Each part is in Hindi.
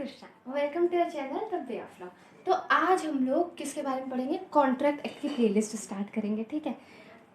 Krishna, welcome to your channel the way of law. तो आज हम लोग किसके बारे में पढ़ेंगे? कॉन्ट्रैक्ट एक्ट की प्लेलिस्ट स्टार्ट करेंगे, ठीक है।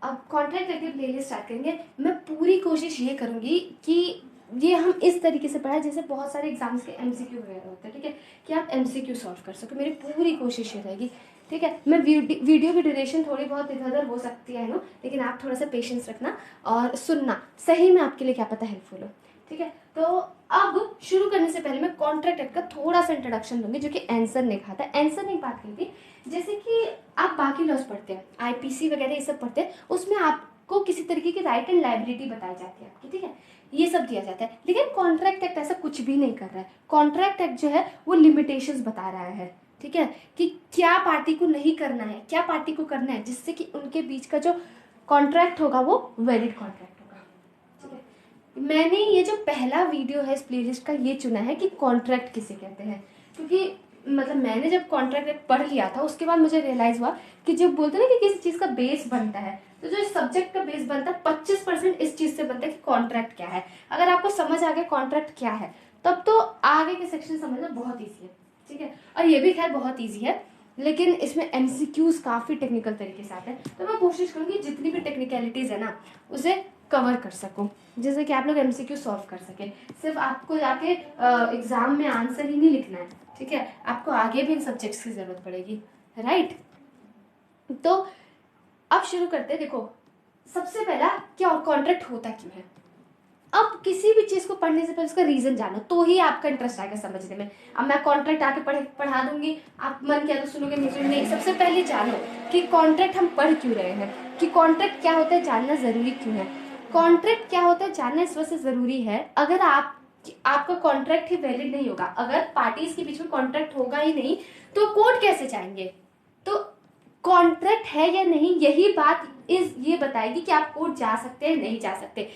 अब कॉन्ट्रैक्ट एक्ट की प्लेलिस्ट स्टार्ट करेंगे। मैं पूरी कोशिश ये करूँगी कि ये हम इस तरीके से पढ़ाएं जैसे बहुत सारे एग्जाम्स के एमसीक्यू वगैरह होते हैं, ठीक है, कि आप एमसीक्यू सॉल्व कर सको। मेरी पूरी कोशिश ये रहेगी, ठीक है। मैं वीडियो की ड्यूरेशन थोड़ी बहुत इधर उधर हो सकती है ना, लेकिन आप थोड़ा सा पेशेंस रखना और सुनना, सही में आपके लिए क्या पता हेल्पफुल हो, ठीक है। तो अब शुरू करने से पहले मैं कॉन्ट्रैक्ट एक्ट का थोड़ा सा इंट्रोडक्शन दूंगी, जो कि आंसर ने कहा था। आंसर ने बात की थी जैसे कि आप बाकी लॉज पढ़ते हैं, आईपीसी वगैरह ये सब पढ़ते हैं, उसमें आपको किसी तरीके की राइट एंड लाइबिलिटी बताई जाती है आपकी, ठीक है, ये सब दिया जाता है। लेकिन कॉन्ट्रैक्ट एक्ट ऐसा कुछ भी नहीं कर रहा है। कॉन्ट्रैक्ट एक्ट जो है वो लिमिटेशंस बता रहा है, ठीक है, कि क्या पार्टी को नहीं करना है, क्या पार्टी को करना है, जिससे कि उनके बीच का जो कॉन्ट्रैक्ट होगा वो वैलिड कॉन्ट्रैक्ट होगा, ठीक है। मैंने ये जो पहला वीडियो है इस प्लेलिस्ट का ये चुना है कि कॉन्ट्रैक्ट किसे कहते हैं, क्योंकि मतलब मैंने जब कॉन्ट्रैक्ट एक्ट पढ़ लिया था उसके बाद मुझे रियलाइज हुआ कि जब बोलते हैं ना कि किसी चीज का बेस बनता है, तो जो इस सब्जेक्ट का बेस बनता है 25% इस चीज से बनता है कि कॉन्ट्रैक्ट क्या है। अगर आपको समझ आ गया कॉन्ट्रैक्ट क्या है, तब तो आगे के सेक्शन समझना बहुत ईजी है, ठीक है। और ये भी खैर बहुत ईजी है, लेकिन इसमें एमसीक्यूज काफी टेक्निकल तरीके से आते हैं, तो मैं कोशिश करूंगी जितनी भी टेक्निकलिटीज है ना उसे कवर कर सकूं, जिससे कि आप लोग एमसीक्यू सॉल्व कर सके। सिर्फ आपको जाके एग्जाम में आंसर ही नहीं लिखना है, ठीक है, आपको आगे भी इन सब्जेक्ट्स की जरूरत पड़ेगी, राइट। तो अब शुरू करते हैं। देखो, सबसे पहला क्या कॉन्ट्रैक्ट होता क्यों है। अब किसी भी चीज को पढ़ने से पहले उसका रीजन जानो, तो ही आपका इंटरेस्ट आएगा समझने में। अब मैं कॉन्ट्रैक्ट आके पढ़ा दूंगी, आप मन किया तो सुनोगे, नहीं सुनोगे नहीं। सबसे पहले जानो कि कॉन्ट्रैक्ट हम पढ़ क्यों रहे हैं, कि कॉन्ट्रैक्ट क्या होता है जानना जरूरी क्यों है। कॉन्ट्रैक्ट क्या होता है जानना इस वजह से जरूरी है, अगर आपका कॉन्ट्रैक्ट ही वैलिड नहीं होगा, अगर पार्टीज के बीच में कॉन्ट्रैक्ट होगा ही नहीं, तो कोर्ट कैसे जाएंगे। तो कॉन्ट्रैक्ट है या नहीं, यही बात ये बताएगी कि आप कोर्ट जा सकते हैं नहीं जा सकते,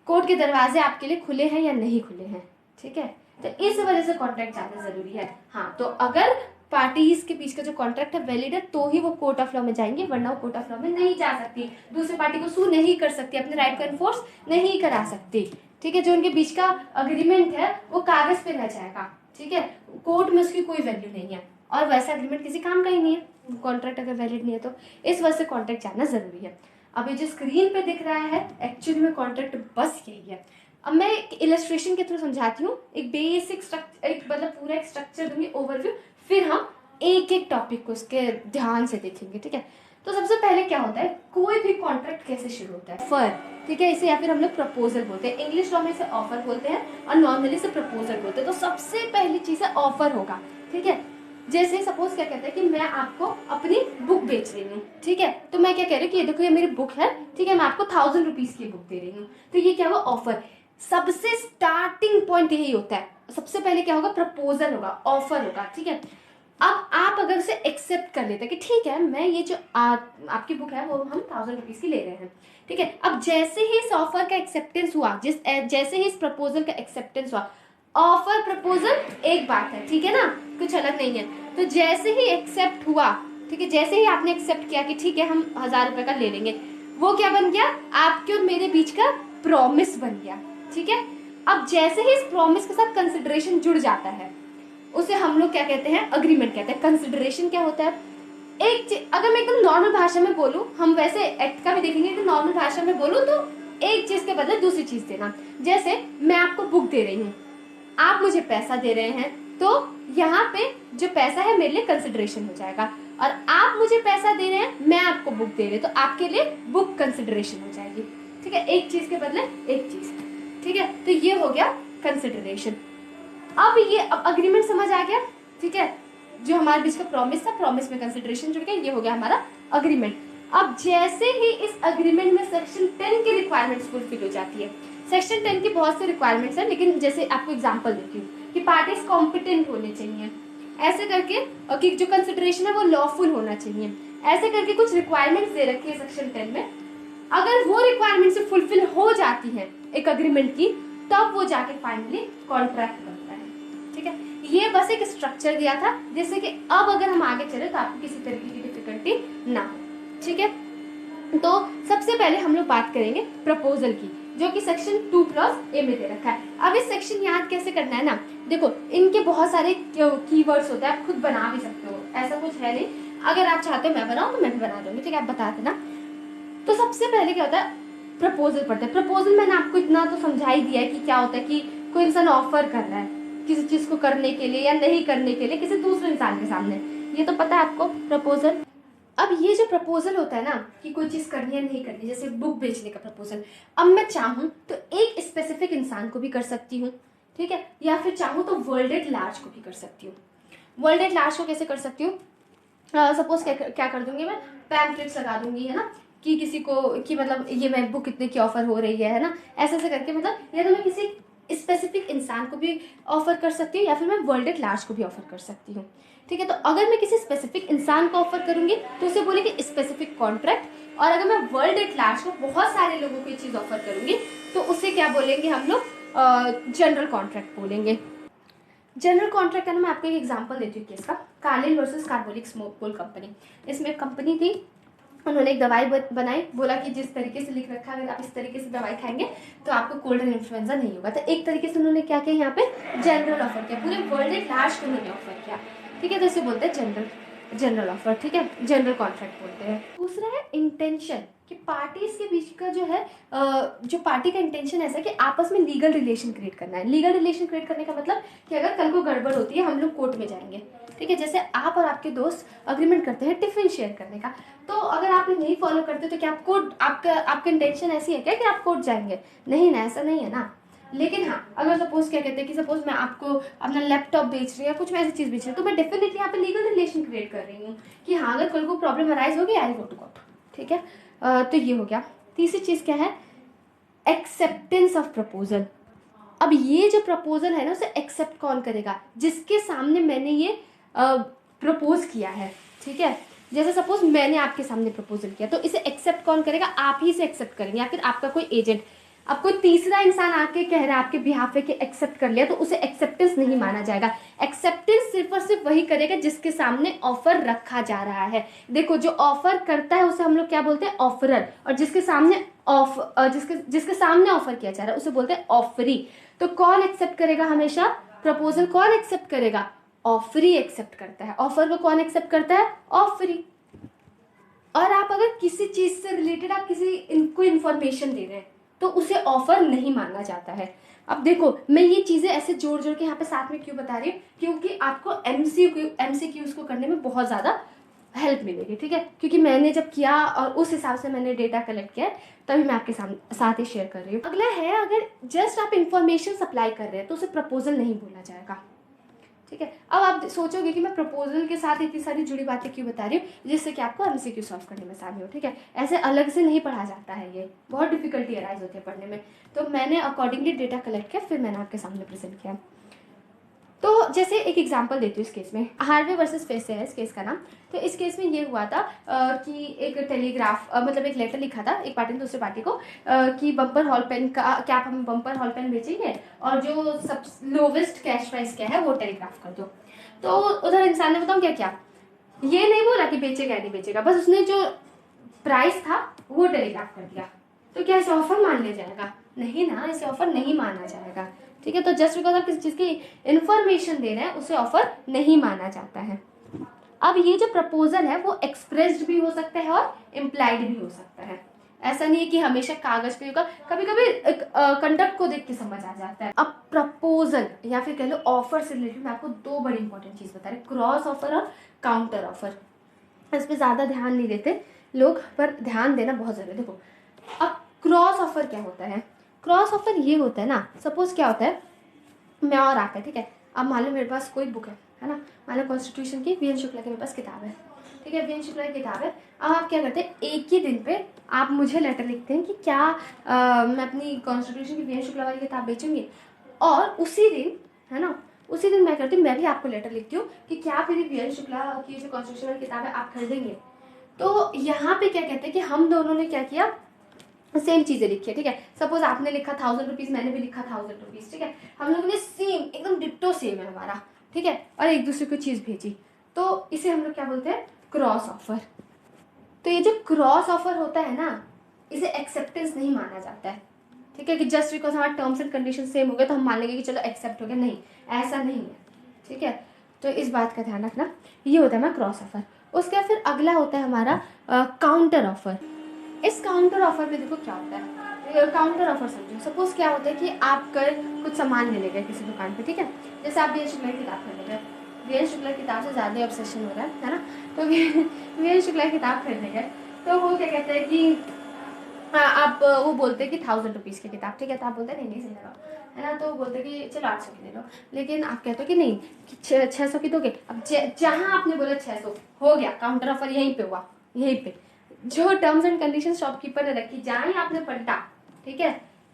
कोर्ट के दरवाजे आपके लिए खुले हैं या नहीं खुले हैं, ठीक है। तो इस वजह से कॉन्ट्रैक्ट जानना जरूरी है। हाँ, तो अगर पार्टीज के बीच का जो कॉन्ट्रैक्ट है वैलिड है तो ही वो कोर्ट ऑफ लॉ में जाएंगे, वरना वो कोर्ट ऑफ लॉ में नहीं जा सकती, दूसरी पार्टी को सू नहीं कर सकती, अपने राइट को एनफोर्स नहीं करा सकती, ठीक है। जो उनके बीच का अग्रीमेंट है वो कागज पे रह जाएगा, ठीक है, कोर्ट में उसकी कोई वैल्यू नहीं है, और वैसा अग्रीमेंट किसी काम का ही नहीं है कॉन्ट्रैक्ट अगर वैलिड नहीं है तो। इस वजह से कॉन्ट्रैक्ट जानना जरूरी है। अब ये जो स्क्रीन पे दिख रहा है एक्चुअली में कॉन्ट्रैक्ट बस यही है। अब मैं एक इलस्ट्रेशन के थ्रू समझाती हूँ, एक बेसिक स्ट्रक्चर, एक मतलब पूरा एक स्ट्रक्चर दूंगी, ओवरव्यू, फिर हम एक एक टॉपिक को उसके ध्यान से देखेंगे, ठीक है। तो सबसे पहले क्या होता है, कोई भी कॉन्ट्रैक्ट कैसे शुरू होता है, ऑफर, ठीक है, इसे या फिर हम लोग प्रपोजल बोलते हैं, इंग्लिश लॉ में इसे ऑफर बोलते हैं और नॉर्मली इसे प्रपोजल बोलते हैं। तो सबसे पहली चीज है ऑफर होगा, ठीक है। जैसे सपोज क्या कहते हैं कि मैं आपको अपनी बुक बेच रही हूँ, ठीक है, तो मैं क्या कह रही हूँ कि ये देखो ये मेरी बुक है, ठीक है, मैं आपको 1000 रुपीज की बुक दे रही हूँ, तो ये क्या हुआ, ऑफर। सबसे स्टार्टिंग पॉइंट यही होता है, सबसे पहले क्या होगा, प्रपोजल होगा, ऑफर होगा, ठीक है। अब आप अगर उसे एक्सेप्ट कर लेते हैं कि ठीक है, मैं ये जो आपकी बुक है वो हम 1000 रुपीज की ले रहे हैं, ठीक है। अब जैसे ही इस ऑफर का एक्सेप्टेंस हुआ, जैसे ही इस प्रपोजल का एक्सेप्टेंस हुआ, ऑफर प्रपोजल एक बात है, ठीक है ना, कुछ अलग नहीं है। तो जैसे ही एक्सेप्ट हुआ, ठीक है, जैसे ही आपने एक्सेप्ट किया कि ठीक है हम 1000 रुपए का ले लेंगे, वो क्या बन गया, आपके और मेरे बीच का प्रॉमिस बन गया, ठीक है। अब जैसे ही इस प्रॉमिस के साथ कंसिडरेशन जुड़ जाता है, उसे हम लोग क्या कहते हैं, अग्रीमेंट कहते हैं। कंसिडरेशन क्या होता है, अगर मैं एकदम नॉर्मल भाषा में बोलूं, हम वैसे एक्ट का भी देखेंगे, कि नॉर्मल भाषा में बोलूं तो एक चीज के बदले दूसरी चीज देना। जैसे मैं आपको बुक दे रही हूँ, आप मुझे पैसा दे रहे हैं, तो यहाँ पे जो पैसा है मेरे लिए कंसिडरेशन हो जाएगा, और आप मुझे पैसा दे रहे हैं, मैं आपको बुक दे रही हूँ, तो आपके लिए बुक कंसिडरेशन हो जाएगी, ठीक है, एक चीज के बदले एक चीज, ठीक है। तो ये हो गया कंसिडरेशन। अब अग्रीमेंट समझ आ गया, ठीक है, जो हमारे बीच का प्रॉमिस था, प्रॉमिस में कंसिडरेशन जुड़ गया, ये हो गया हमारा अग्रीमेंट। अब जैसे ही इस अग्रीमेंट में सेक्शन 10 की रिक्वायरमेंट्स फुलफिल हो जाती है, सेक्शन 10 की बहुत से रिक्वायरमेंट्स हैं, लेकिन जैसे आपको एग्जांपल देती हूँ कि पार्टीज कॉम्पिटेंट होने चाहिए, ऐसे करके, और कि जो कंसिडरेशन है वो लॉफुल होना चाहिए, ऐसे करके कुछ रिक्वायरमेंट्स दे रखी है सेक्शन 10 में। अगर वो रिक्वायरमेंट से फुलफिल हो जाती है एक अग्रीमेंट की, तब वो जाके फाइनली कॉन्ट्रैक्ट बनता है, ठीक है। ये बस एक स्ट्रक्चर दिया था, जिससे कि अब अगर हम आगे चले तो आपको किसी तरीके की डिफिकल्टी ना हो, ठीक है। तो सबसे पहले हम लोग बात करेंगे प्रपोजल की। जो कि सेक्शन 2 ए में दे रखा है। अब इस सेक्शन याद कैसे करना है ना, देखो इनके बहुत सारे कीवर्ड्स होते हैं, आप खुद बना भी सकते हो, ऐसा कुछ है नहीं। अगर आप चाहते हो मैं बनाऊं तो मैं भी बना दूंगी, ठीक है, आप बता देना। तो सबसे पहले क्या होता है, प्रपोजल पढ़ते हैं। प्रपोजल मैंने आपको इतना तो समझा ही दिया है कि क्या होता है, कि कोई इंसान ऑफर कर रहा है किसी चीज को करने के लिए या नहीं करने के लिए किसी दूसरे इंसान के सामने, ये तो पता है आपको प्रपोजल। अब ये जो प्रपोजल होता है ना कि कोई चीज करनी है नहीं करनी, जैसे बुक बेचने का प्रपोजल, अब मैं चाहूँ तो एक स्पेसिफिक इंसान को भी कर सकती हूँ, ठीक है, या फिर चाहूँ तो वर्ल्ड एट लार्ज को भी कर सकती हूँ। वर्ल्ड एट लार्ज को कैसे कर सकती हूँ, सपोज क्या कर दूंगी मैं, पैम्पलेट्स लगा दूंगी, है ना, कि किसी को कि मतलब ये मैं बुक कितने की ऑफर हो रही है ना, ऐसे ऐसे करके, मतलब या तो मैं किसी स्पेसिफिक इंसान को भी ऑफर कर सकती हूँ या फिर मैं वर्ल्ड एट लार्ज को भी ऑफर कर सकती हूँ, ठीक है। तो अगर मैं किसी स्पेसिफिक इंसान को ऑफर करूंगी तो उसे बोलेंगे स्पेसिफिक कॉन्ट्रैक्ट, और अगर मैं वर्ल्ड एट लार्ज को बहुत सारे लोगों को ये चीज ऑफर करूंगी तो उसे क्या बोलेंगे हम लोग, जनरल कॉन्ट्रैक्ट बोलेंगे। जनरल कॉन्ट्रैक्ट का ना मैं आपको एक एग्जांपल देती हूँ केस का, Carlin versus carbolic smoke company. इसमें एक कंपनी थी, उन्होंने एक दवाई बनाई, बोला कि जिस तरीके से लिख रखा है अगर आप इस तरीके से दवाई खाएंगे तो आपको कोल्ड एंड इन्फ्लुएंजा नहीं होगा। तो एक तरीके से उन्होंने क्या किया, यहाँ पे जनरल ऑफर किया, पूरे वर्ल्ड एट लार्ज को उन्होंने ऑफर किया, ठीक है। तो इसे बोलते हैं जनरल ऑफर, ठीक है, जनरल कॉन्ट्रैक्ट बोलते हैं। दूसरा है इंटेंशन, कि पार्टीज के बीच का जो है, जो पार्टी का इंटेंशन ऐसा है कि आपस में लीगल रिलेशन क्रिएट करना है। लीगल रिलेशन क्रिएट करने का मतलब कि अगर कल को गड़बड़ होती है हम लोग कोर्ट में जाएंगे, ठीक है। जैसे आप और आपके दोस्त अग्रीमेंट करते हैं टिफिन शेयर करने का, तो अगर आप नहीं फॉलो करते तो क्या आप कोर्ट, आपका इंटेंशन ऐसी है क्या कि आप कोर्ट जाएंगे, नहीं ना, ऐसा नहीं है ना। लेकिन हाँ, अगर सपोज क्या कहते हैं कि सपोज मैं आपको अपना लैपटॉप बेच रही हूँ या कुछ मैं ऐसी चीज बेच रही हूँ, तो मैं डेफिनेटली यहाँ पे लीगल रिलेशन क्रिएट कर रही हूँ कि हाँ अगर कल को प्रॉब्लम अराइज होगी आई गो टू कोर्ट, ठीक है। तो ये हो गया। तीसरी चीज क्या है, एक्सेप्टेंस ऑफ प्रपोजल। अब ये जो प्रपोजल है ना उसे एक्सेप्ट कौन करेगा, जिसके सामने मैंने ये प्रपोज किया है, ठीक है। जैसे सपोज मैंने आपके सामने प्रपोजल किया तो इसे एक्सेप्ट कौन करेगा, आप ही से एक्सेप्ट करेंगे या फिर आपका कोई एजेंट। अब कोई तीसरा इंसान आके कह रहा है आपके बिहाफ पे कि एक्सेप्ट कर लिया तो उसे एक्सेप्टेंस नहीं माना जाएगा। एक्सेप्टेंस सिर्फ और सिर्फ वही करेगा जिसके सामने ऑफर रखा जा रहा है। देखो जो ऑफर करता है उसे हम लोग क्या बोलते हैं, ऑफरर, और जिसके सामने जिसके सामने ऑफर किया जा रहा है उसे बोलते हैं ऑफरी। तो कौन एक्सेप्ट करेगा हमेशा प्रपोजल, कौन एक्सेप्ट करेगा, ऑफरी एक्सेप्ट करता है। ऑफर को कौन एक्सेप्ट करता है, ऑफरी। और आप अगर किसी चीज से रिलेटेड आप किसी इनको इन्फॉर्मेशन दे रहे हैं तो उसे ऑफर नहीं माना जाता है। अब देखो मैं ये चीजें ऐसे जोड़ जोड़ के यहाँ पे साथ में क्यों बता रही हूँ, क्योंकि आपको एमसीक्यूज को करने में बहुत ज्यादा हेल्प मिलेगी, ठीक है। क्योंकि मैंने जब किया और उस हिसाब से मैंने डेटा कलेक्ट किया तभी मैं आपके साथ ही शेयर कर रही हूँ। अगला है, अगर जस्ट आप इंफॉर्मेशन सप्लाई कर रहे हैं तो उसे प्रपोजल नहीं बोला जाएगा, ठीक है। अब आप सोचोगे कि मैं प्रपोजल के साथ इतनी सारी जुड़ी बातें क्यों बता रही हूँ, जिससे कि आपको एमसीक्यू सॉल्व करने में आसानी हो, ठीक है। ऐसे अलग से नहीं पढ़ा जाता है, ये बहुत डिफिकल्टी अराइज होती है पढ़ने में। तो मैंने अकॉर्डिंगली डेटा कलेक्ट किया, फिर मैंने आपके सामने प्रेजेंट किया। तो जैसे एक एग्जांपल देती हूँ इस केस में, हार्वे वर्सेस फेसे है इस केस का नाम। तो इस केस में ये हुआ था कि एक टेलीग्राफ मतलब एक लेटर लिखा था एक पार्टी ने दूसरे पार्टी को कि बम्पर हॉल पेन का क्या आप हम बम्पर हॉल पेन बेचेंगे और जो सब लोवेस्ट कैश प्राइस क्या है वो टेलीग्राफ कर दो। तो उधर इंसान ने बताऊँ क्या किया, ये नहीं बोला कि बेचेगा नहीं बेचेगा, बस उसने जो प्राइस था वो टेलीग्राफ कर दिया। तो क्या इसे ऑफर मान लिया जाएगा, नहीं ना, इसे ऑफर नहीं माना जाएगा, ठीक है। तो जस्ट बिकॉज आप किसी चीज की इंफॉर्मेशन दे रहे हैं उसे ऑफर नहीं माना जाता है। अब ये जो प्रपोजल है वो एक्सप्रेस्ड भी हो सकता है और इम्प्लाइड भी हो सकता है। ऐसा नहीं है कि हमेशा कागज पे होगा, कभी कभी कंडक्ट को देख के समझ आ जाता है। अब प्रपोजल या फिर कह लो ऑफर से रिलेटेड मैं आपको दो बड़ी इंपॉर्टेंट चीज बता रही, क्रॉस ऑफर और काउंटर ऑफर। इस पर ज्यादा ध्यान नहीं देते लोग, पर ध्यान देना बहुत जरूरी है। देखो अब क्रॉस ऑफर क्या होता है, क्रॉस ऑफर ये होता है ना, सपोज क्या होता है, मैं और आप है, ठीक है। अब मान लो मेरे पास कोई बुक है ना, मान लो कॉन्स्टिट्यूशन की वी एन शुक्ला की मेरे पास किताब है, ठीक है, वी एन शुक्ला की किताब है। अब आप क्या करते हैं, एक ही दिन पे आप मुझे लेटर लिखते हैं कि क्या मैं अपनी कॉन्स्टिट्यूशन की वी एन शुक्ला वाली किताब बेचूंगी, और उसी दिन है ना, उसी दिन मैं करती हूँ, मैं भी आपको लेटर लिखती हूँ कि क्या मेरी वी एन शुक्ला की जो कॉन्स्टिट्यूशन वाली किताब है आप खरीदेंगे। तो यहाँ पे क्या कहते हैं कि हम दोनों ने क्या किया, सेम चीजें लिखी है, ठीक है। सपोज आपने लिखा 1000 रुपीज, मैंने भी लिखा 1000 रुपीज, ठीक है। हम लोगों ने सेम एकदम डिट्टो सेम है हमारा, ठीक है, और एक दूसरे को चीज भेजी, तो इसे हम लोग क्या बोलते हैं, क्रॉस ऑफर। तो ये जो क्रॉस ऑफर होता है ना, इसे एक्सेप्टेंस नहीं माना जाता है, ठीक है, कि जस्ट बिकॉज हमारे टर्म्स एंड कंडीशन सेम हो गए तो हम मान लेंगे कि चलो एक्सेप्ट हो गया, नहीं, ऐसा नहीं है। ठीक है, तो इस बात का ध्यान रखना। ये होता है हमारा क्रॉस ऑफर। उसके बाद फिर अगला होता है हमारा काउंटर ऑफर। इस काउंटर ऑफर में देखो क्या होता है, काउंटर ऑफर समझो। सपोज क्या होता है कि आप कल कुछ सामान लेने गए किसी दुकान पे, ठीक है, जैसे आप वीएन शुक्ला की किताब खरीदने गए, वीएन शुक्ला की किताब से ज़्यादा ऑब्सेशन हो रहा है ना, तो वीएन शुक्ला की किताब खरीदने गए, तो वो क्या कहते हैं कि आप वो बोलते हैं कि 1000 रुपीज़ की किताब, ठीक है, तो आप बोलते हैं नहीं सही लगा, है ना, तो वो बोलते हैं कि चलो 800 की ले लो, लेकिन आप कहते हो कि नहीं कि 600 की दोगे। अब जहाँ आपने बोला 600 हो गया, काउंटर ऑफर यहीं पे हुआ, यहीं पे जो टर्म्स एंड कंडीशन शॉपकीपर ने रखी, जहाँ ही आपने पलटा, ठीक है,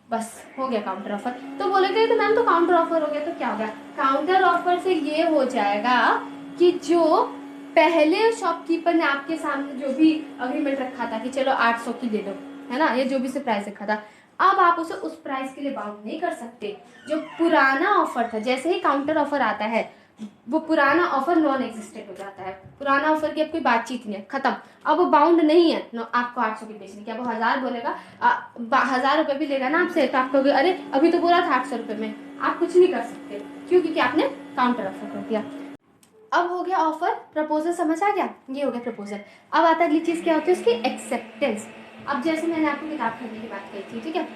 बस हो गया काउंटर ऑफर। तो बोलेंगे तो मैम तो काउंटर ऑफर हो गया, तो क्या हो गया, काउंटर ऑफर से ये हो जाएगा कि जो पहले शॉपकीपर ने आपके सामने जो भी अग्रीमेंट रखा था कि चलो 800 की ले लो, है ना, ये जो भी से प्राइस रखा था, अब आप उसे उस प्राइस के लिए बाउंड नहीं कर सकते। जो पुराना ऑफर था, जैसे ही काउंटर ऑफर आता है वो पुराना ऑफर नॉन एग्जिस्टेंट हो जाता है। पुराना ऑफर की अब कोई बातचीत नहीं है, खत्म। अब वो बाउंड नहीं है आपको 800 की बेचने की। अब वो 1000 बोलेगा, 1000 रुपये भी लेगा ना आपसे, तो आप कहोगे अरे अभी तो बोला था 800 रुपये में, आप कुछ नहीं कर सकते। क्यों? क्योंकि आपने काउंटर ऑफर कर दिया। अब हो गया ऑफर, प्रपोजल समझ आ गया, ये हो गया प्रपोजल। अब आता है अगली चीज़ क्या होती है, उसकी एक्सेप्टेंस। अब जैसे मैंने आपको किताब खरीदने की बात कही थी, ठीक है,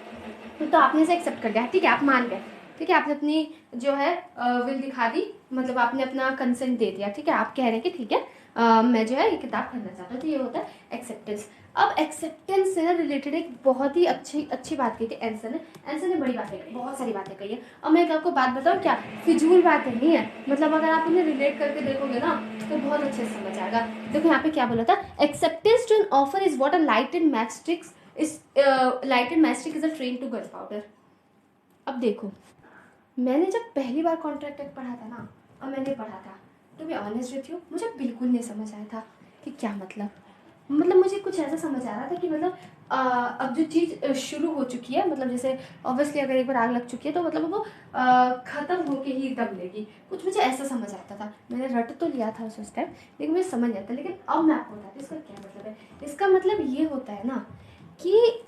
तो आपने इसे एक्सेप्ट कर लिया, ठीक है, आप मान गए, ठीक है, आपने अपनी जो है विल दिखा दी, मतलब आपने अपना कंसेंट दे दिया, ठीक है, आप कह रहे हैं कि ठीक है मैं जो है ये किताब खरीदना चाहता हूँ, तो ये होता है एक्सेप्टेंस। अब एक्सेप्टेंस से रिलेटेड एक बहुत ही अच्छी बात कही थी एंसन ने बड़ी बातें कही, बहुत सारी बातें कही है। और मैं आपको बात बताऊँ क्या, फिजूल बातें नहीं है, मतलब अगर आप उन्हें रिलेट करके देखोगे ना तो बहुत अच्छे से समझ आएगा। देखो यहाँ पे क्या बोला था, acceptance to an offer is what a lighted matchstick is a train to gun powder. अब देखो, मैंने जब पहली बार कॉन्ट्रैक्ट एक्ट पढ़ा था ना, और मैंने पढ़ा था, तो मैं ऑनेस्ट विथ यू, मुझे बिल्कुल नहीं समझ आया था कि क्या मतलब मुझे कुछ ऐसा समझ आ रहा था कि मतलब अब जो चीज़ शुरू हो चुकी है, मतलब जैसे ऑब्वियसली अगर एक बार आग लग चुकी है तो मतलब वो ख़त्म होके ही दम लेगी, कुछ मुझे ऐसा समझ आता था। मैंने रट तो लिया था उस टाइम, लेकिन मुझे समझ आता। लेकिन अब मैं आपको बताती हूँ इसका क्या मतलब है। इसका मतलब ये होता है ना कि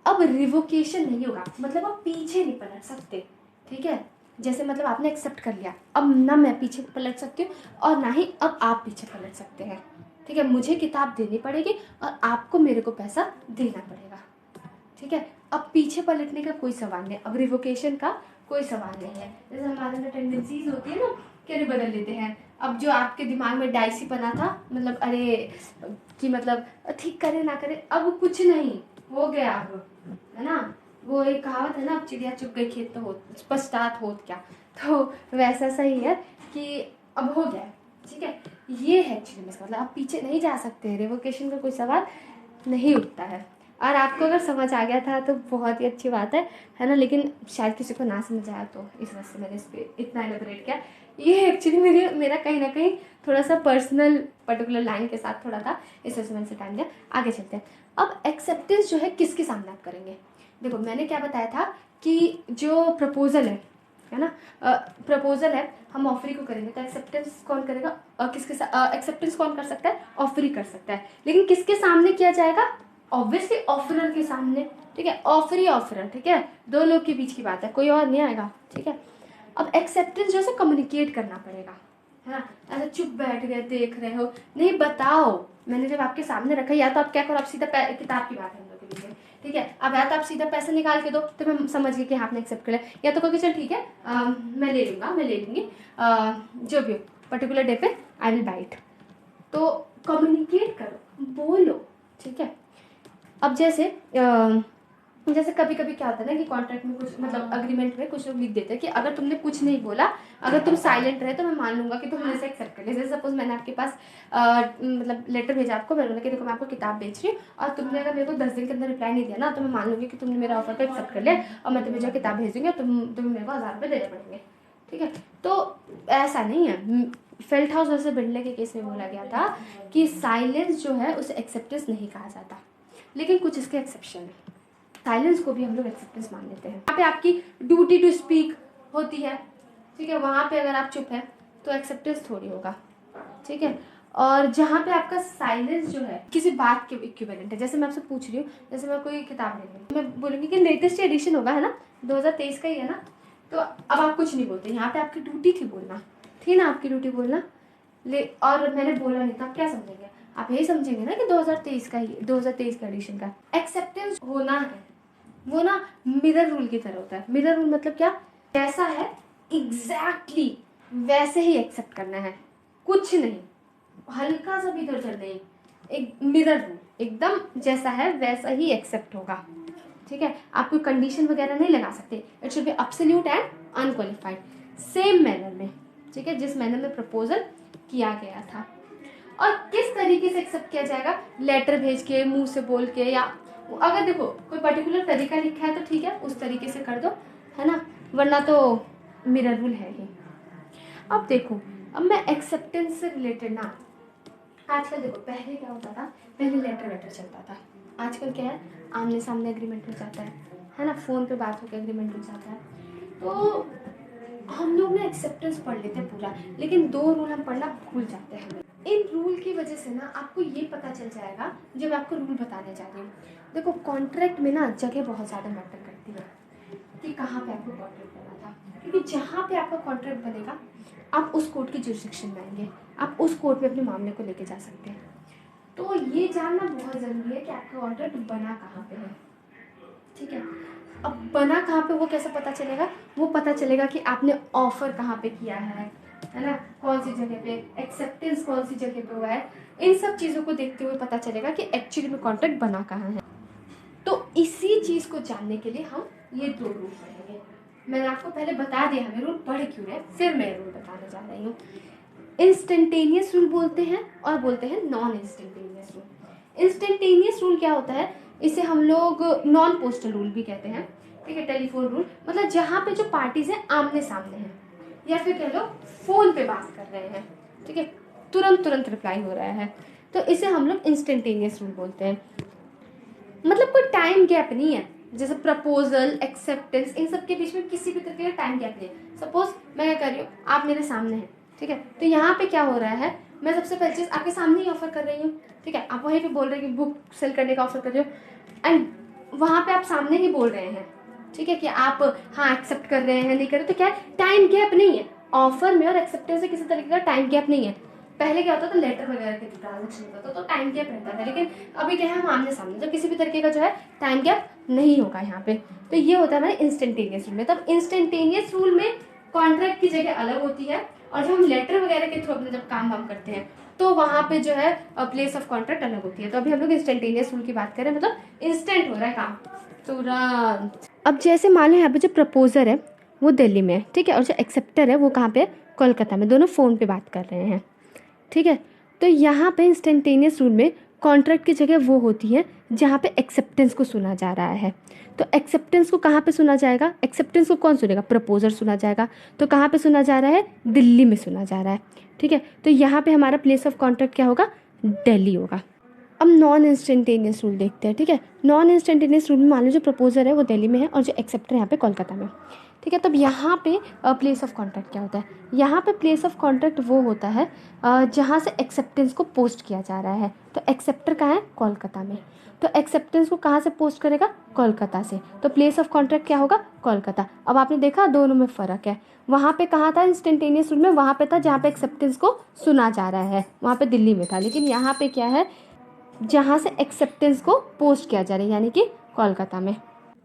अब रिवोकेशन नहीं होगा, मतलब आप पीछे नहीं पलट सकते, ठीक है। जैसे मतलब आपने एक्सेप्ट कर लिया, अब ना मैं पीछे पलट सकती हूँ और ना ही अब आप पीछे पलट सकते हैं, ठीक है। मुझे किताब देनी पड़ेगी और आपको मेरे को पैसा देना पड़ेगा, ठीक है। अब पीछे पलटने का कोई सवाल नहीं, अब रिवोकेशन का कोई सवाल नहीं है। जैसे हमारे अंदर टेंडेंसीज होती है ना कि अरे बदल लेते हैं। अब जो आपके दिमाग में डाइसी बना था, मतलब अरे कि मतलब ठीक करे ना करे, अब कुछ नहीं हो गया, अब है ना, वो एक कहावत है ना, अब चिड़िया चुग गई खेत तो हो पछतात होत क्या, तो वैसा सही है कि अब हो गया, ठीक है। ये है एक्चुअली में, मतलब आप पीछे नहीं जा सकते, रिवोकेशन का कोई सवाल नहीं उठता है। और आपको अगर समझ आ गया था तो बहुत ही अच्छी बात है ना, लेकिन शायद किसी को ना समझ आया, तो इस वजह से मैंने इस पर इतना एलेबरेट किया। ये एक्चुअली मेरा कहीं ना कहीं थोड़ा सा पर्सनल पर्टिकुलर लाइन के साथ थोड़ा था, इस वजह से मैंने टाइम दिया। आगे चलते हैं। अब एक्सेप्टेंस जो है किसके सामने आप करेंगे। देखो मैंने क्या बताया था कि जो प्रपोजल है ना, प्रपोजल है, हम ऑफरी को करेंगे, तो एक्सेप्टेंस कौन करेगा, किसके साथ एक्सेप्टेंस कौन कर सकता है, ऑफरी कर सकता है, लेकिन किसके सामने किया जाएगा, ऑब्वियसली ऑफरर के सामने, ठीक है। ऑफरी ऑफरर, ठीक है, दो लोग के बीच की बात है, कोई और नहीं आएगा, ठीक है। अब एक्सेप्टेंस जो है कम्युनिकेट करना पड़ेगा, है ना। ऐसे चुप बैठ गए देख रहे हो, नहीं बताओ, मैंने जब आपके सामने रखा, या तो आप क्या करो, आप सीधा किताब की बात है हम लोग के लिए, ठीक है। अब या तो आप सीधा पैसे निकाल के दो तो मैं समझ गई कि आपने एक्सेप्ट कर लिया, या तो कहोगे चल ठीक है मैं ले लूँगी जो भी हो पर्टिकुलर डे पे आई विल बाई इट। तो कम्युनिकेट करो, बोलो, ठीक है। अब जैसे कभी कभी क्या होता है ना कि कॉन्ट्रैक्ट में कुछ, मतलब अग्रीमेंट में कुछ लोग लिख देते हैं कि अगर तुमने कुछ नहीं बोला, अगर तुम साइलेंट रहे तो मैं मान लूंगा कि तुमने इसे एक्सेप्ट कर लिया। जैसे सपोज मैंने आपके पास मतलब लेटर भेजा आपको, मैंने बोला कि देखो मैं आपको किताब बेच रही हूँ, और तुमने अगर मेरे को 10 दिन के अंदर रिप्लाई नहीं दिया ना, तो मैं मान लूंगी कि तुमने मेरा ऑफर को एक्सेप्ट कर लिया, और मैं तुम्हें जो किताब भेज दूंगी, तुम्हें मेरे को 1000 रुपये देने पड़ेंगे, ठीक है। तो ऐसा नहीं है। फेल्ट हाउस वर्सेस बिल्डले के केस में बोला गया था कि साइलेंस जो है उसे एक्सेप्टेंस नहीं कहा जाता, लेकिन कुछ इसके एक्सेप्शन है। साइलेंस को भी हम लोग एक्सेप्टेंस मान लेते हैं। यहाँ पे आपकी ड्यूटी टू स्पीक होती है, ठीक है, वहाँ पे अगर आप चुप है तो एक्सेप्टेंस थोड़ी होगा, ठीक है। और जहाँ पे आपका साइलेंस जो है किसी बात के इक्विवेलेंट है। जैसे मैं आपसे पूछ रही हूँ, जैसे मैं कोई किताब ले रही हूँ, मैं बोलूँगी कि लेटेस्ट एडिशन होगा, है ना, 2023 का ही है ना, तो अब आप कुछ नहीं बोलते। यहाँ पे आपकी ड्यूटी थी बोलना, थी ना आपकी ड्यूटी बोलना, और मैंने बोला नहीं था, आप क्या समझेंगे? आप यही समझेंगे ना कि 2023 का ही, 2023 का एडिशन का। एक्सेप्टेंस होना है वो ना मिरर रूल की तरह होता है। मिरर रूल मतलब क्या? जैसा है एग्जैक्टली वैसे ही एक्सेप्ट करना है, कुछ नहीं, हल्का सा भी इधर उधर नहीं। एक मिरर रूल, एकदम जैसा है वैसा ही एक्सेप्ट होगा, ठीक है। आप कोई कंडीशन वगैरह नहीं लगा सकते। It should be absolute and unqualified, same manner में, ठीक है, जिस मैनर में प्रपोजल किया गया था। और किस तरीके से एक्सेप्ट किया जाएगा? लेटर भेज के, मुंह से बोल के, या अगर देखो कोई पर्टिकुलर तरीका लिखा है तो ठीक है, उस तरीके से कर दो, है ना, वरना तो मिरर रूल है ही। अब देखो, अब मैं एक्सेप्टेंस से रिलेटेड ना, आजकल देखो, पहले क्या होता था, पहले लेटर वेटर चलता था, आजकल क्या है, आमने सामने एग्रीमेंट हो जाता है ना, फ़ोन पे बात होकर एग्रीमेंट हो जाता है। तो हम लोग ना एक्सेप्टेंस पढ़ लेते हैं पूरा, लेकिन 2 रूल हम पढ़ना भूल जाते हैं। इन रूल की वजह से ना आपको ये पता चल जाएगा, जो मैं आपको रूल बताने जा रही हूँ। देखो, कॉन्ट्रैक्ट में ना जगह बहुत ज़्यादा मैटर करती है कि कहाँ पे आपको कॉन्ट्रैक्ट बना था, क्योंकि जहाँ पे आपका कॉन्ट्रैक्ट बनेगा आप उस कोर्ट की जुरिस्डिक्शन में आएंगे, आप उस कोर्ट में अपने मामले को लेके जा सकते हैं। तो ये जानना बहुत ज़रूरी है कि आपका कॉन्ट्रैक्ट बना कहाँ पे है, ठीक है। अब बना कहाँ पे वो कैसे पता चलेगा? वो पता चलेगा कि आपने ऑफर कहाँ पे किया है ना, कौन सी जगह पे, एक्सेप्टेंस कौन सी जगह पे हुआ है। इन सब चीज़ों को देखते हुए पता चलेगा कि एक्चुअली में कॉन्ट्रैक्ट बना कहाँ है। तो इसी चीज़ को जानने के लिए हम ये 2 रूल पढ़ेंगे। मैंने आपको पहले बता दिया हमें रूल पढ़ क्यों रहे, फिर मैं रूल बताने जा रही हूँ। इंस्टेंटेनियस रूल बोलते हैं और बोलते हैं non instantaneous rule. Instantaneous rule क्या होता है? इसे हम लोग नॉन पोस्टल रूल भी कहते हैं, ठीक है। टेलीफोन रूल मतलब जहाँ पे जो पार्टीज हैं आमने सामने हैं, या फिर कह लो फोन पे बात कर रहे हैं, ठीक है, तुरंत तुरंत रिप्लाई हो रहा है, तो इसे हम लोग इंस्टेंटेनियस रूल बोलते हैं। मतलब कोई टाइम गैप नहीं है, जैसे प्रपोजल, एक्सेप्टेंस, इन सब के बीच में किसी भी तरीके का टाइम गैप नहीं है। सपोज मैं क्या कर रही हूँ, आप मेरे सामने हैं, ठीक है, तो यहाँ पे क्या हो रहा है, मैं सबसे पहली चीज़ आपके सामने ही ऑफर कर रही हूँ, ठीक है, आप वहीं पे बोल रहे हैं कि बुक सेल करने का ऑफर कर रहे हो, एंड वहाँ पे आप सामने ही बोल रहे हैं, ठीक है, कि आप हाँ एक्सेप्ट कर रहे हैं, नहीं कर रहे, तो क्या है, टाइम गैप नहीं है। ऑफर में और एक्सेप्टेंस में किसी तरीके का टाइम गैप नहीं है। पहले क्या होता था, लेटर वगैरह के ट्रांजेक्शन होता था तो टाइम गैप रहता था, लेकिन अभी क्या है, हम आमने सामने, तो किसी भी तरीके का जो है टाइम गैप नहीं होगा यहाँ पे। तो ये होता है हमारे इंस्टेंटेनियस रूल में। तब इंस्टेंटेनियस रूल में कॉन्ट्रैक्ट की जगह अलग होती है, और जब हम लेटर वगैरह के थ्रू अपने जब काम वाम करते हैं तो वहाँ पे जो है प्लेस ऑफ कॉन्ट्रैक्ट अलग होती है। तो अभी हम लोग इंस्टेंटेनियस रूल की बात करें, मतलब इंस्टेंट हो रहा है काम तुरंत। अब जैसे मान लो यहाँ पे जो प्रपोजर है वो दिल्ली में है, ठीक है, और जो एक्सेप्टर है वो कहाँ पे, कोलकाता में, दोनों फ़ोन पे बात कर रहे हैं, ठीक है। तो यहाँ पे इंस्टेंटेनियस रूल में कॉन्ट्रैक्ट की जगह वो होती है जहाँ पे एक्सेप्टेंस को सुना जा रहा है। तो एक्सेप्टेंस को कहाँ पे सुना जाएगा? एक्सेप्टेंस को कौन सुनेगा? प्रपोजर सुना जाएगा। तो कहाँ पे सुना जा रहा है? दिल्ली में सुना जा रहा है, ठीक है। तो यहाँ पे हमारा प्लेस ऑफ कॉन्ट्रैक्ट क्या होगा? दिल्ली होगा। अब नॉन इंस्टेंटेनियस रूल देखते हैं, ठीक है। नॉन इंस्टेंटेनियस रूल में मान लो जो प्रपोजर है वो दिल्ली में है और जो एक्सेप्टर है यहाँ पे कोलकाता में, ठीक है। तब यहाँ पे प्लेस ऑफ कॉन्ट्रैक्ट क्या होता है? यहाँ पे प्लेस ऑफ कॉन्ट्रैक्ट वो होता है जहाँ से एक्सेप्टेंस को पोस्ट किया जा रहा है। तो एक्सेप्टर कहाँ है? कोलकाता में। तो एक्सेप्टेंस को कहाँ से पोस्ट करेगा? कोलकाता से। तो प्लेस ऑफ कॉन्ट्रैक्ट क्या होगा? कोलकाता। अब आपने देखा दोनों में फ़र्क है। वहाँ पे कहाँ था इंस्टेंटेनियस रूल में? वहाँ पे था जहाँ पे एक्सेप्टेंस को सुना जा रहा है, वहाँ पे दिल्ली में था। लेकिन यहाँ पे क्या है, जहाँ से एक्सेप्टेंस को पोस्ट किया जा रहा है, यानी कि कोलकाता में।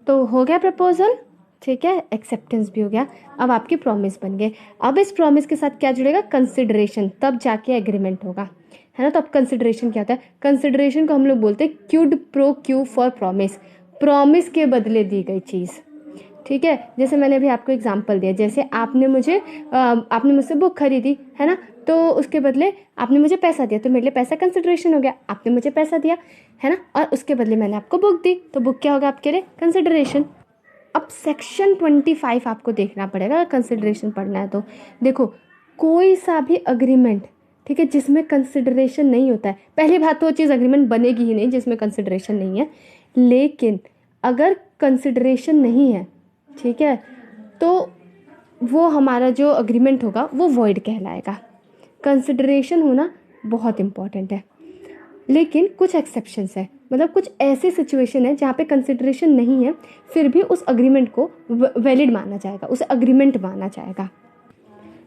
तो हो गया प्रपोजल, ठीक है, एक्सेप्टेंस भी हो गया। अब आपकी प्रॉमिस बन गए। अब इस प्रॉमिस के साथ क्या जुड़ेगा? कंसिडरेशन, तब जाके एग्रीमेंट होगा, है ना। तो अब कंसिडरेशन क्या होता है? कंसिडरेशन को हम लोग बोलते हैं cued pro Q for promise, promise के बदले दी गई चीज़, ठीक है। जैसे मैंने अभी आपको एग्जांपल दिया, जैसे आपने मुझसे बुक खरीदी, है ना, तो उसके बदले आपने मुझे पैसा दिया, तो मेरे लिए पैसा कंसिडरेशन हो गया। आपने मुझे पैसा दिया, है ना, और उसके बदले मैंने आपको बुक दी, तो बुक क्या होगा आपके लिए? कंसिडरेशन। अब सेक्शन 25 आपको देखना पड़ेगा अगर कंसिडरेशन पढ़ना है तो। देखो, कोई सा भी अग्रीमेंट, ठीक है, जिसमें कंसिडरेशन नहीं होता है, पहली बात तो वो चीज़ अग्रीमेंट बनेगी ही नहीं जिसमें कंसिडरेशन नहीं है। लेकिन अगर कंसिडरेशन नहीं है, ठीक है, तो वो हमारा जो अग्रीमेंट होगा वो वॉइड कहलाएगा। कंसिडरेशन होना बहुत इंपॉर्टेंट है। लेकिन कुछ एक्सेप्शंस है, मतलब कुछ ऐसी सिचुएशन है जहाँ पे कंसिडरेशन नहीं है, फिर भी उस अग्रीमेंट को वैलिड माना जाएगा, उसे अग्रीमेंट माना जाएगा।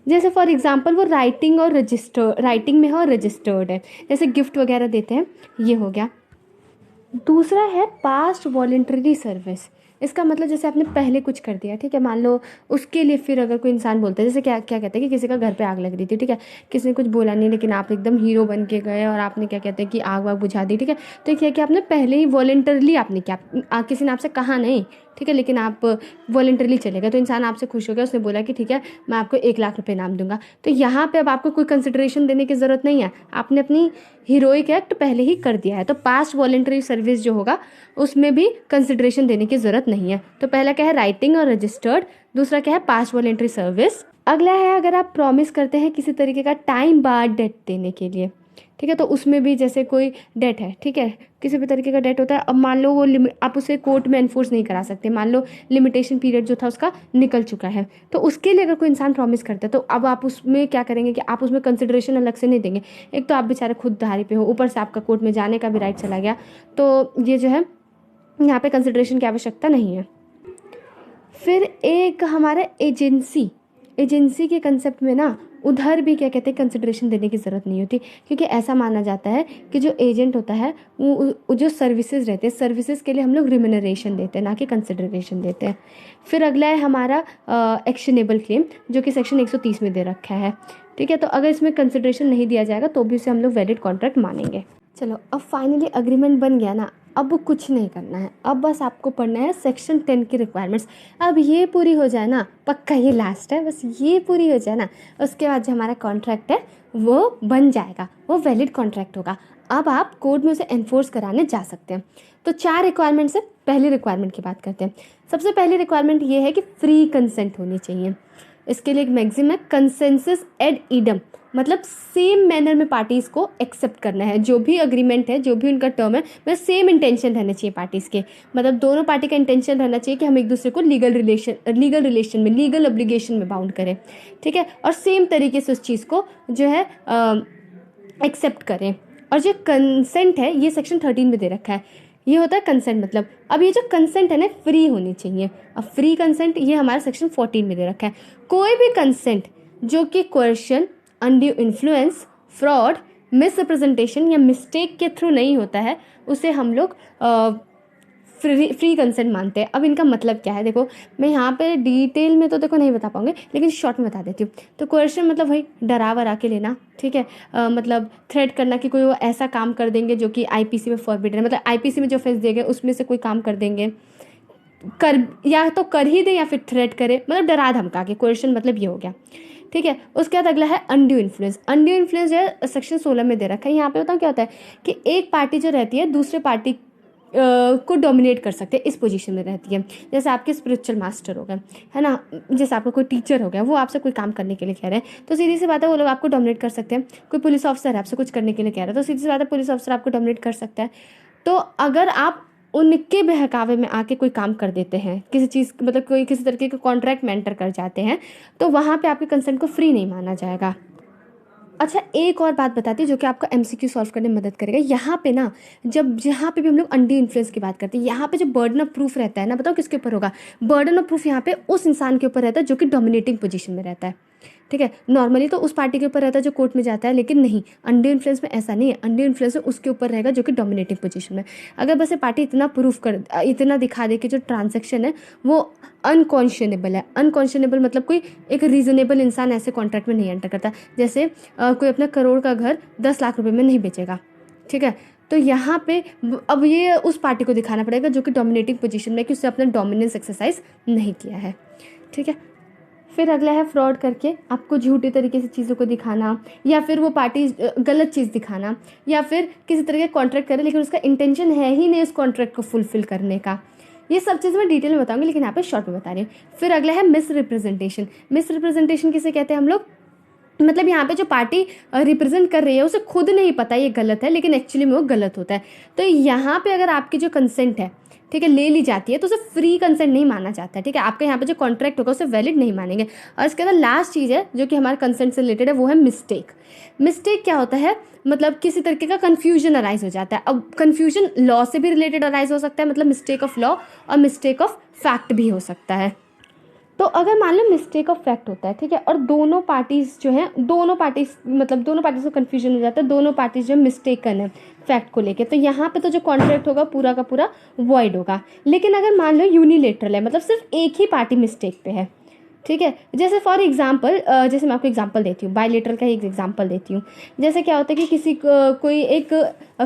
जैसे फॉर एग्जांपल वो राइटिंग में है और रजिस्टर्ड है, जैसे गिफ्ट वगैरह देते हैं, ये हो गया। दूसरा है पास्ट वॉलेंटरी सर्विस। इसका मतलब जैसे आपने पहले कुछ कर दिया, ठीक है, मान लो उसके लिए फिर अगर कोई इंसान बोलता है, जैसे क्या क्या कहते हैं कि किसी का घर पे आग लग रही थी, ठीक है, किसी ने कुछ बोला नहीं लेकिन आप एकदम हीरो बन के गए और आपने क्या कहते हैं कि आग वाग बुझा दी, ठीक है, तो क्या कि आपने पहले ही वॉलेंटरली आपने क्या, किसी ने आपसे कहा नहीं, ठीक है, लेकिन आप वॉलेंटरली चले गए, तो इंसान आपसे खुश हो गया, उसने बोला कि ठीक है मैं आपको 1 लाख रुपए इनाम दूंगा। तो यहाँ पे अब आपको कोई कंसिडरेशन देने की ज़रूरत नहीं है, आपने अपनी हीरोइक एक्ट पहले ही कर दिया है। तो पास्ट वॉलेंटरी सर्विस जो होगा उसमें भी कंसिडरेशन देने की ज़रूरत नहीं है। तो पहला क्या है, राइटिंग और रजिस्टर्ड, दूसरा क्या है, पास्ट वॉलेंटरी सर्विस। अगला है अगर आप प्रॉमिस करते हैं किसी तरीके का टाइम बार्ड डेट देने के लिए, ठीक है, तो उसमें भी जैसे कोई डेट है, ठीक है, किसी भी तरीके का डेट होता है, अब मान लो वो आप उसे कोर्ट में एनफोर्स नहीं करा सकते, मान लो लिमिटेशन पीरियड जो था उसका निकल चुका है, तो उसके लिए अगर कोई इंसान प्रॉमिस करता है तो अब आप उसमें क्या करेंगे कि आप उसमें कंसिडरेशन अलग से नहीं देंगे। एक तो आप बेचारे खुद धारी पे हो, ऊपर से आपका कोर्ट में जाने का भी राइट चला गया, तो ये जो है यहाँ पे कंसिडरेशन की आवश्यकता नहीं है। फिर एक हमारा एजेंसी के कंसेप्ट में ना उधर भी क्या कहते हैं, कंसिडरेशन देने की ज़रूरत नहीं होती, क्योंकि ऐसा माना जाता है कि जो एजेंट होता है वो जो सर्विसेज रहते हैं, सर्विसेज के लिए हम लोग रिम्यूनरेशन देते हैं, ना कि कंसिडरेशन देते हैं। फिर अगला है हमारा एक्शनेबल क्लेम, जो कि सेक्शन 130 में दे रखा है, ठीक है, तो अगर इसमें कंसिडरेशन नहीं दिया जाएगा तो भी उसे हम लोग वैलिड कॉन्ट्रैक्ट मानेंगे। चलो अब फाइनली अग्रीमेंट बन गया ना, अब कुछ नहीं करना है, अब बस आपको पढ़ना है सेक्शन 10 की रिक्वायरमेंट्स। अब ये पूरी हो जाए ना, पक्का ये लास्ट है, बस ये पूरी हो जाए ना, उसके बाद जो हमारा कॉन्ट्रैक्ट है वो बन जाएगा, वो वैलिड कॉन्ट्रैक्ट होगा। अब आप कोर्ट में उसे एनफोर्स कराने जा सकते हैं। तो 4 रिक्वायरमेंट्स है। पहली रिक्वायरमेंट की बात करते हैं। सबसे पहली रिक्वायरमेंट ये है कि फ्री कंसेंट होनी चाहिए। इसके लिए एक मैक्सिम है, कंसेंसस एड इडम, मतलब सेम मैनर में पार्टीज़ को एक्सेप्ट करना है, जो भी अग्रीमेंट है, जो भी उनका टर्म है, मतलब सेम इंटेंशन रहना चाहिए पार्टीज़ के, मतलब दोनों पार्टी का इंटेंशन रहना चाहिए कि हम एक दूसरे को लीगल रिलेशन में, लीगल ऑब्लिगेशन में बाउंड करें, ठीक है, और सेम तरीके से उस चीज़ को जो है एक्सेप्ट करें। और जो कंसेंट है ये सेक्शन 13 में दे रखा है, ये होता है कंसेंट, मतलब अब ये जो कंसेंट है ना फ्री होनी चाहिए। अब फ्री कंसेंट ये हमारा सेक्शन 14 में दे रखा है। कोई भी कंसेंट जो कि कोercion, अनड्यू इन्फ्लुएंस, फ्रॉड, मिसरिप्रेजेंटेशन या मिस्टेक के थ्रू नहीं होता है, उसे हम लोग फ्री कंसेंट मानते हैं। अब इनका मतलब क्या है, देखो मैं यहाँ पे डिटेल में तो देखो नहीं बता पाऊंगी, लेकिन शॉर्ट में बता देती हूँ। तो कोercion मतलब वही डरा वरा के लेना, ठीक है, मतलब थ्रेट करना कि कोई वो ऐसा काम कर देंगे जो कि आईपीसी में फॉरबिडन है, मतलब आईपीसी में जो ऑफेंस दिए गए उसमें से कोई काम कर देंगे, कर या तो कर ही दे या फिर थ्रेट करे, मतलब डरा धमका के, कोercion मतलब ये हो गया, ठीक है। उसके बाद अगला है अनड्यू इन्फ्लुएंस। अनड्यू इन्फ्लुएंस जो है सेक्शन 16 में दे रखा है। यहाँ पे बताऊँ क्या होता है कि एक पार्टी जो रहती है दूसरे पार्टी को डोमिनेट कर सकते हैं, इस पोजीशन में रहती है। जैसे आपके स्पिरिचुअल मास्टर हो गए, है ना, जैसे आपका कोई टीचर हो गया, वो आपसे कोई काम करने के लिए कह रहे हैं, तो सीधी सी बात है वो लोग आपको डोमिनेट कर सकते हैं। कोई पुलिस ऑफिसर है आपसे कुछ करने के लिए कह रहा है, तो सीधी सी बात है पुलिस ऑफिसर आपको डोमिनेट कर सकता है। तो अगर आप उनके बहकावे में आके कोई काम कर देते हैं, किसी चीज़ मतलब कोई किसी तरीके का कॉन्ट्रैक्ट में एंटर कर जाते हैं, तो वहाँ पे आपके कंसेंट को फ्री नहीं माना जाएगा। अच्छा एक और बात बताती हूँ जो कि आपको एमसीक्यू सॉल्व करने में मदद करेगा। यहाँ पे ना जब जहाँ पे भी हम लोग अनड्यू इन्फ्लुएंस की बात करते हैं, यहाँ पे जो बर्डन ऑफ प्रूफ रहता है ना, बताओ किसके ऊपर होगा, बर्डन ऑफ प्रूफ यहाँ पे उस इंसान के ऊपर रहता है जो कि डोमिनेटिंग पोजीशन में रहता है, ठीक है। नॉर्मली तो उस पार्टी के ऊपर रहता है जो कोर्ट में जाता है, लेकिन नहीं, अनड्यू इन्फ्लुएंस में ऐसा नहीं है। अनड्यू इन्फ्लुएंस में उसके ऊपर रहेगा जो कि डोमिनेटिंग पोजीशन में। अगर बस ये पार्टी इतना दिखा दे कि जो ट्रांजेक्शन है वो अनकॉन्शनेबल है। अनकॉन्शनेबल मतलब कोई एक रीजनेबल इंसान ऐसे कॉन्ट्रैक्ट में नहीं एंटर करता। जैसे कोई अपना करोड़ का घर 10 लाख रुपए में नहीं बेचेगा, ठीक है। तो यहाँ पे अब ये उस पार्टी को दिखाना पड़ेगा जो कि डोमिनेटिंग पोजीशन में, कि उससे अपना डोमिनेंस एक्सरसाइज नहीं किया है, ठीक है। फिर अगला है फ्रॉड करके आपको झूठे तरीके से चीज़ों को दिखाना, या फिर वो पार्टी गलत चीज़ दिखाना, या फिर किसी तरह का कॉन्ट्रैक्ट करे लेकिन उसका इंटेंशन है ही नहीं उस कॉन्ट्रैक्ट को फुलफिल करने का। ये सब चीज़ मैं डिटेल में बताऊंगी, लेकिन यहाँ पे शॉर्ट में बता रही हूँ। फिर अगला है मिस रिप्रेजेंटेशन। मिस रिप्रेजेंटेशन किसे कहते हैं हम लोग, मतलब यहाँ पे जो पार्टी रिप्रेजेंट कर रही है उसे खुद नहीं पता ये गलत है, लेकिन एक्चुअली में वो गलत होता है। तो यहाँ पे अगर आपकी जो कंसेंट है, ठीक है, ले ली जाती है, तो उसे फ्री कंसेंट नहीं माना जाता है, ठीक है। आपके यहाँ पे जो कॉन्ट्रैक्ट होगा उसे वैलिड नहीं मानेंगे। और इसके अंदर लास्ट चीज़ है जो कि हमारे कंसेंट से रिलेटेड है, वो है मिस्टेक। मिस्टेक क्या होता है, मतलब किसी तरीके का कन्फ्यूजन अराइज हो जाता है। अब कन्फ्यूजन लॉ से भी रिलेटेड अराइज हो सकता है, मतलब मिस्टेक ऑफ लॉ, और मिस्टेक ऑफ फैक्ट भी हो सकता है। तो अगर मान लो मिस्टेक ऑफ फैक्ट होता है, ठीक है, और दोनों पार्टीज जो हैं, दोनों पार्टीज मतलब दोनों पार्टीज को कन्फ्यूजन हो जाता है, दोनों पार्टीज जो मिस्टेकन है फैक्ट को लेके, तो यहाँ पे तो जो कॉन्ट्रैक्ट होगा पूरा का पूरा वॉइड होगा। लेकिन अगर मान लो यूनिलेटरल है, मतलब सिर्फ एक ही पार्टी मिस्टेक पे है, ठीक है, जैसे फॉर एग्जाम्पल, जैसे मैं आपको एग्जाम्पल देती हूँ, बायलेटरल का एक एग्जाम्पल देती हूँ। जैसे क्या होता है कि किसी कोई एक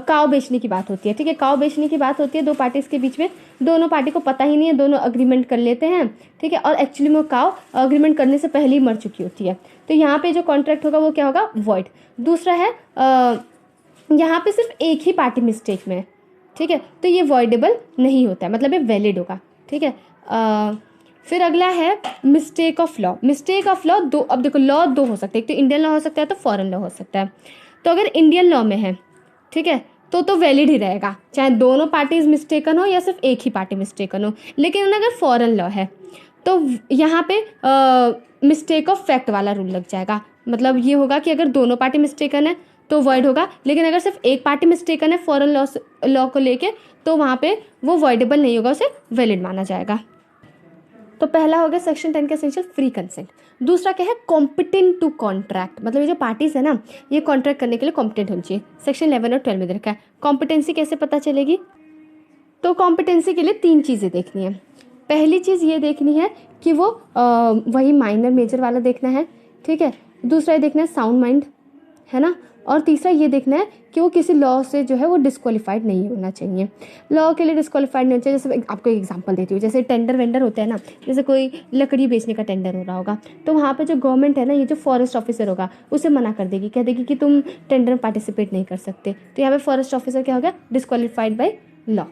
काव बेचने की बात होती है, ठीक है, काव बेचने की बात होती है दो पार्टीज के बीच में, दोनों पार्टी को पता ही नहीं है, दोनों अग्रीमेंट कर लेते हैं, ठीक है, और एक्चुअली में वो काव अग्रीमेंट करने से पहले ही मर चुकी होती है। तो यहाँ पे जो कॉन्ट्रैक्ट होगा वो क्या होगा, वॉइड। दूसरा है यहाँ पे सिर्फ एक ही पार्टी मिस्टेक में है, ठीक है, तो ये वॉइडेबल नहीं होता है, मतलब ये वैलिड होगा, ठीक है। फिर अगला है mistake of law. Mistake of law दो, अब देखो लॉ दो हो सकते हैं, एक तो इंडियन लॉ हो सकता है, तो फॉरेन लॉ हो सकता है। तो अगर इंडियन लॉ में है, ठीक है, तो वैलिड ही रहेगा, चाहे दोनों पार्टीज मिस्टेकन हो या सिर्फ एक ही पार्टी मिस्टेकन हो। लेकिन अगर फॉरेन लॉ है तो यहाँ पे मिस्टेक ऑफ फैक्ट वाला रूल लग जाएगा। मतलब ये होगा कि अगर दोनों पार्टी मिस्टेकन है तो वॉइड होगा, लेकिन अगर सिर्फ एक पार्टी मिस्टेकन है फॉरेन लॉ को लेके, तो वहाँ पे वो वॉइडेबल नहीं होगा, उसे वैलिड माना जाएगा। तो पहला हो गया सेक्शन 10 का एसेंशियल फ्री कंसेंट। दूसरा क्या है, कॉम्पिटेंट टू कॉन्ट्रैक्ट, मतलब ये जो पार्टीज है ना, ये कॉन्ट्रैक्ट करने के लिए कॉम्पिटेंट होनी चाहिए। सेक्शन 11 और 12 में दे रखा है। कॉम्पिटेंसी कैसे पता चलेगी, तो कॉम्पिटेंसी के लिए 3 चीज़ें देखनी है। पहली चीज़ ये देखनी है कि वो वही माइनर मेजर वाला देखना है, ठीक है। दूसरा ये देखना है साउंड माइंड, है ना। और तीसरा ये देखना है कि वो किसी लॉ से जो है वो डिस्क्वालीफाइड नहीं होना चाहिए। लॉ के लिए डिस्क्वालीफाइड नहीं होना चाहिए। जैसे आपको एक एग्जांपल देती हूँ, जैसे टेंडर वेंडर होते हैं ना, जैसे कोई लकड़ी बेचने का टेंडर हो रहा होगा, तो वहाँ पे जो गवर्नमेंट है ना, ये जो फॉरेस्ट ऑफिसर होगा उसे मना कर देगी, कह देगी कि तुम टेंडर में पार्टिसिपेट नहीं कर सकते। तो यहाँ पे फॉरेस्ट ऑफिसर क्या हो गया, डिस्क्वालीफाइड बाई लॉ,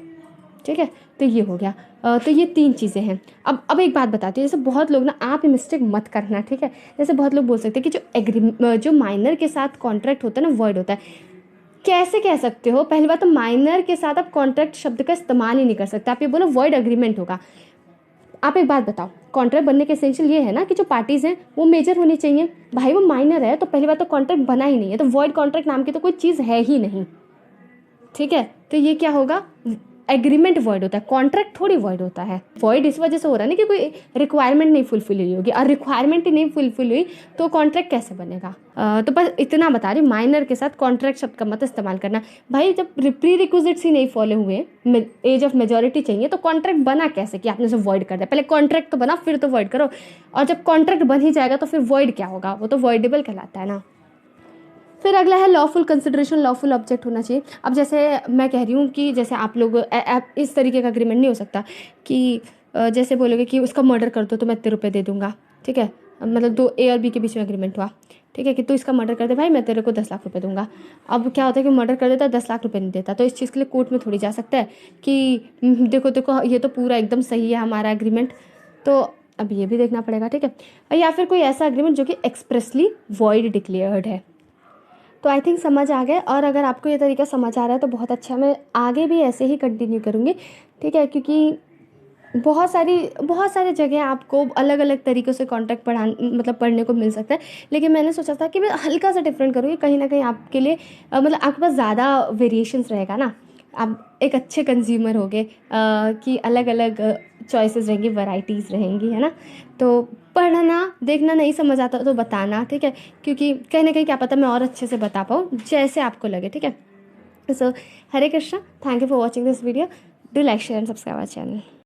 ठीक है। तो ये हो गया। तो ये 3 चीज़ें हैं। अब एक बात बताती हूँ, जैसे बहुत लोग ना, आप ये मिस्टेक मत करना, ठीक है। जैसे बहुत लोग बोल सकते हैं कि जो माइनर के साथ कॉन्ट्रैक्ट होता है ना, वॉइड होता है। कैसे कह सकते हो, पहली बात तो माइनर के साथ आप कॉन्ट्रैक्ट शब्द का इस्तेमाल ही नहीं कर सकते। आप ये बोलो वॉइड अग्रीमेंट होगा। आप एक बात बताओ, कॉन्ट्रैक्ट बनने के एसेंशियल ये है ना कि जो पार्टीज हैं वो मेजर होनी चाहिए। भाई वो माइनर है तो पहली बात तो कॉन्ट्रैक्ट बना ही नहीं है, तो वॉइड कॉन्ट्रैक्ट नाम की तो कोई चीज़ है ही नहीं, ठीक है। तो ये क्या होगा, एग्रीमेंट वॉइड होता है, कॉन्ट्रैक्ट थोड़ी वॉइड होता है। वॉइड इस वजह से हो रहा है ना कि कोई रिक्वायरमेंट नहीं फुलफिल हुई होगी, और रिक्वायरमेंट ही नहीं फुलफिल हुई तो कॉन्ट्रैक्ट कैसे बनेगा। तो बस इतना बता रही, माइनर के साथ कॉन्ट्रैक्ट शब्द का मत इस्तेमाल करना। भाई जब प्री रिक्विजिट्स ही नहीं फॉलो हुए, एज ऑफ मेजोरिटी चाहिए, तो कॉन्ट्रैक्ट बना कैसे कि आपने उसे वॉइड कर दिया। पहले कॉन्ट्रैक्ट तो बना, फिर तो वॉइड करो। और जब कॉन्ट्रैक्ट बन ही जाएगा तो फिर वॉइड क्या होगा, वो तो वॉइडेबल कहलाता है ना। फिर अगला है लॉफुल कंसिडरेशन, लॉफुल ऑब्जेक्ट होना चाहिए। अब जैसे मैं कह रही हूँ कि जैसे आप लोग इस तरीके का अग्रीमेंट नहीं हो सकता कि जैसे बोलोगे कि उसका मर्डर कर दो तो मैं इतने रुपये दे दूंगा, ठीक है। मतलब 2 A और B के बीच में अग्रीमेंट हुआ, ठीक है, कि तू इसका मर्डर कर दे भाई, मैं तेरे को 10 लाख रुपये दूंगा। अब क्या होता है कि मर्डर कर देता है, 10 लाख रुपये नहीं देता, तो इस चीज़ के लिए कोर्ट में थोड़ी जा सकता है कि देखो देखो ये तो पूरा एकदम सही है हमारा एग्रीमेंट, तो अब ये भी देखना पड़ेगा, ठीक है। या फिर कोई ऐसा एग्रीमेंट जो कि एक्सप्रेसली वॉइड डिक्लेयर्ड है। तो आई थिंक समझ आ गए, और अगर आपको ये तरीका समझ आ रहा है तो बहुत अच्छा, मैं आगे भी ऐसे ही कंटिन्यू करूँगी, ठीक है। क्योंकि बहुत सारी जगह आपको अलग अलग तरीक़ों से कॉन्ट्रैक्ट मतलब पढ़ने को मिल सकता है, लेकिन मैंने सोचा था कि मैं हल्का सा डिफरेंट करूँगी, कहीं ना कहीं आपके लिए मतलब आपके पास ज़्यादा वेरिएशंस रहेगा ना, आप एक अच्छे कंज्यूमर होगे कि अलग अलग चॉइसेस रहेंगी, वैरायटीज़ रहेंगी, है ना। तो पढ़ना देखना नहीं समझ आता तो बताना, ठीक है, क्योंकि कहीं ना कहीं क्या पता मैं और अच्छे से बता पाऊँ, जैसे आपको लगे, ठीक है। So Hare Krishna, thank you for watching this video, do like share and subscribe our channel.